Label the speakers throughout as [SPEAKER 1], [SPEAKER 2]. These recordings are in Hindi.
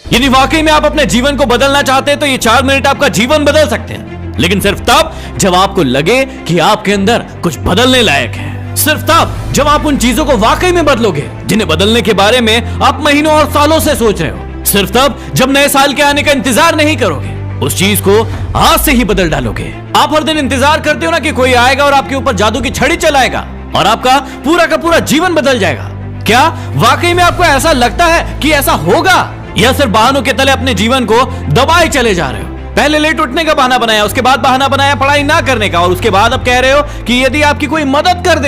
[SPEAKER 1] यदि वाकई में आप अपने जीवन को बदलना चाहते हैं तो ये 4 मिनट आपका जीवन बदल सकते हैं, लेकिन सिर्फ तब जब आपको लगे कि आपके अंदर कुछ बदलने लायक है। सिर्फ तब जब आप उन चीजों को वाकई में बदलोगे जिन्हें बदलने के बारे में आप महीनों और सालों से सोच रहे हो। सिर्फ तब जब नए साल के आने का इंतजार नहीं करोगे, उस चीज को आज से ही बदल डालोगे। आप हर दिन इंतजार करते हो ना कि कोई आएगा और आपके ऊपर जादू की छड़ी चलाएगा और आपका पूरा का पूरा जीवन बदल जाएगा। क्या वाकई में आपको ऐसा लगता है कि ऐसा होगा, या सिर्फ बहानों के तले अपने जीवन को दबाए चले जा रहे हो? पहले लेट उठने का बहाना बनाया, उसके बाद बहाना बनाया पढ़ाई ना करने का, और उसके बाद अब कह रहे हो कि यदि आपकी कोई मदद कर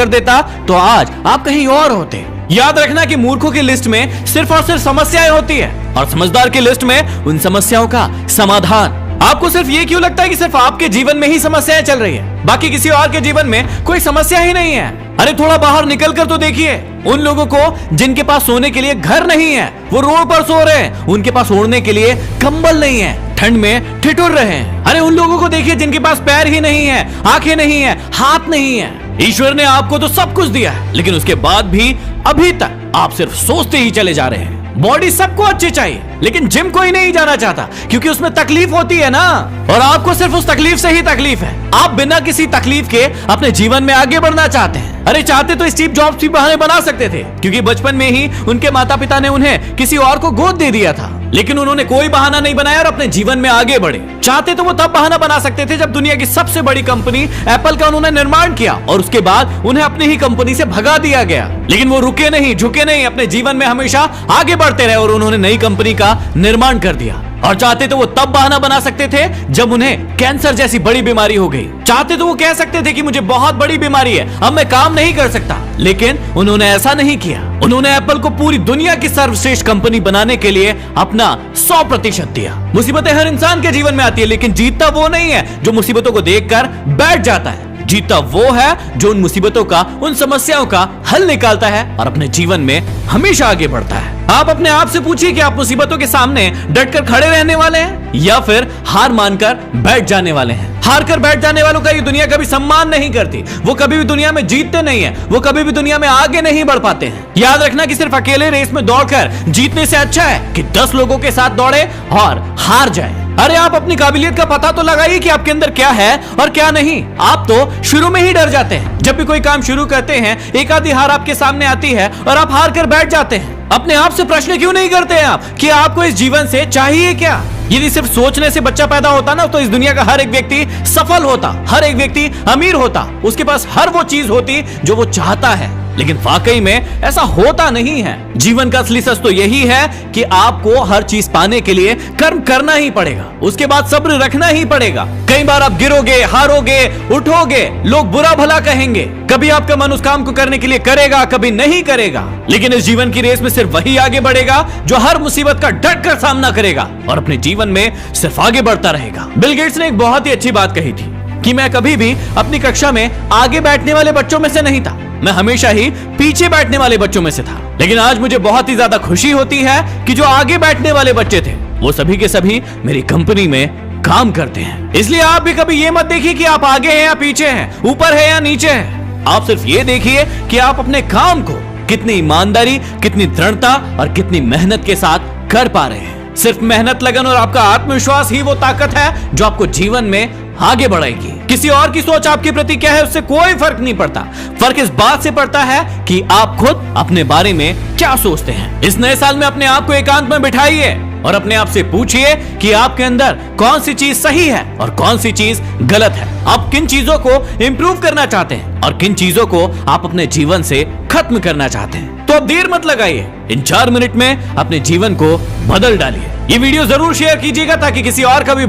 [SPEAKER 1] देता तो आज आप कहीं और होते। याद रखना कि मूर्खों की लिस्ट में सिर्फ और सिर्फ समस्याएं होती है और समझदार की लिस्ट में उन समस्याओं का समाधान। आपको सिर्फ ये क्यों लगता है कि सिर्फ आपके जीवन में ही समस्याएं चल रही है, बाकी किसी और के जीवन में कोई समस्या ही नहीं है? अरे थोड़ा बाहर निकल कर तो देखिए उन लोगों को जिनके पास सोने के लिए घर नहीं है, वो रोड पर सो रहे हैं। उनके पास ओढ़ने के लिए कंबल नहीं है, ठंड में ठिठुर रहे हैं। अरे उन लोगों को देखिए जिनके पास पैर ही नहीं है, आंखें नहीं है, हाथ नहीं है। ईश्वर ने आपको तो सब कुछ दिया है, लेकिन उसके बाद भी अभी तक आप सिर्फ सोचते ही चले जा रहे हैं। बॉडी सबको अच्छी चाहिए, लेकिन जिम कोई नहीं जाना चाहता क्योंकि उसमें तकलीफ होती है ना, और आपको सिर्फ उस तकलीफ से ही तकलीफ है। आप बिना किसी तकलीफ के अपने जीवन में आगे बढ़ना चाहते हैं। अरे चाहते तो स्टीव जॉब्स भी बहाने बना सकते थे, क्योंकि बचपन में ही उनके माता पिता ने उन्हें किसी और को गोद दे दिया था, लेकिन उन्होंने कोई बहाना नहीं बनाया और अपने जीवन में आगे बढ़े। चाहते तो वो तब बहाना बना सकते थे जब दुनिया की सबसे बड़ी कंपनी एप्पल का उन्होंने निर्माण किया और उसके बाद उन्हें अपनी ही कंपनी से भगा दिया गया, लेकिन वो रुके नहीं, झुके नहीं, अपने जीवन में हमेशा आगे बढ़ते रहे और उन्होंने नई कंपनी का निर्माण कर दिया। और चाहते तो वो तब बहाना बना सकते थे जब उन्हें कैंसर जैसी बड़ी बीमारी हो गई। चाहते तो वो कह सकते थे कि मुझे बहुत बड़ी बीमारी है, अब मैं काम नहीं कर सकता, लेकिन उन्होंने ऐसा नहीं किया। उन्होंने एप्पल को पूरी दुनिया की सर्वश्रेष्ठ कंपनी बनाने के लिए अपना 100% दिया। मुसीबतें हर इंसान के जीवन में आती है, लेकिन जीतता वो नहीं है जो मुसीबतों को देखकर बैठ जाता है। जीतता वो है जो उन मुसीबतों का, उन समस्याओं का हल निकालता है और अपने जीवन में हमेशा आगे बढ़ता है। आप अपने आप से पूछिए कि आप मुसीबतों के सामने डटकर खड़े रहने वाले हैं या फिर हार मानकर बैठ जाने वाले हैं। हार कर बैठ जाने वालों का ये दुनिया कभी सम्मान नहीं करती, वो कभी भी दुनिया में जीतते नहीं है, वो कभी भी दुनिया में आगे नहीं बढ़ पाते हैं। याद रखना कि सिर्फ अकेले रेस में दौड़कर जीतने से अच्छा है कि 10 लोगों के साथ दौड़े और हार जाए। अरे आप अपनी काबिलियत का पता तो लगाइए कि आपके अंदर क्या है और क्या नहीं। आप तो शुरू में ही डर जाते हैं। जब भी कोई काम शुरू करते हैं, एक आधी हार आपके सामने आती है और आप हार कर बैठ जाते हैं। अपने आप से प्रश्न क्यों नहीं करते हैं आप कि आपको इस जीवन से चाहिए क्या? यदि सिर्फ सोचने से बच्चा पैदा होता ना, तो इस दुनिया का हर एक व्यक्ति सफल होता, हर एक व्यक्ति अमीर होता, उसके पास हर वो चीज होती जो वो चाहता है। लेकिन वाकई में ऐसा होता नहीं है। जीवन का असली सच तो यही है कि आपको हर चीज पाने के लिए कर्म करना ही पड़ेगा, उसके बाद सब्र रखना ही पड़ेगा। कई बार आप गिरोगे, हारोगे, उठोगे, लोग बुरा भला कहेंगे, कभी आपका मन उस काम को करने के लिए करेगा, कभी नहीं करेगा, लेकिन इस जीवन की रेस में सिर्फ वही आगे बढ़ेगा जो हर मुसीबत का डट कर सामना करेगा और अपने जीवन में सिर्फ आगे बढ़ता रहेगा। बिल गेट्स ने एक बहुत ही अच्छी बात कही थी कि मैं कभी भी अपनी कक्षा में आगे बैठने वाले बच्चों में से नहीं था, मैं हमेशा ही पीछे बैठने वाले बच्चों में से था। लेकिन आज मुझे बहुत ही ज्यादा खुशी होती है कि जो आगे बैठने वाले बच्चे थे वो सभी के सभी मेरी कंपनी में काम करते हैं। इसलिए आप भी कभी ये मत देखिए कि आप आगे हैं या पीछे हैं, ऊपर है या नीचे हैं। आप सिर्फ ये देखिए कि आप अपने काम को कितनी ईमानदारी, कितनी दृढ़ता और कितनी मेहनत के साथ कर पा रहे हैं। सिर्फ मेहनत, लगन और आपका आत्मविश्वास ही वो ताकत है जो आपको जीवन में आगे बढ़ाएगी। किसी और की सोच आपके प्रति क्या है उससे कोई फर्क नहीं पड़ता। फर्क इस बात से पड़ता है कि आप खुद अपने बारे में क्या सोचते हैं। इस नए साल में अपने आप को एकांत में बिठाइए और अपने आप से पूछिए कि आपके अंदर कौन सी चीज सही है और कौन सी चीज गलत है। आप किन चीजों को इंप्रूव करना चाहते हैं और किन चीजों को आप अपने जीवन से खत्म करना चाहते हैं। तो अब देर मत लगाइए, इन 4 मिनट में अपने जीवन को बदल डालिए। ये वीडियो जरूर शेयर कीजिएगा ताकि किसी और का भी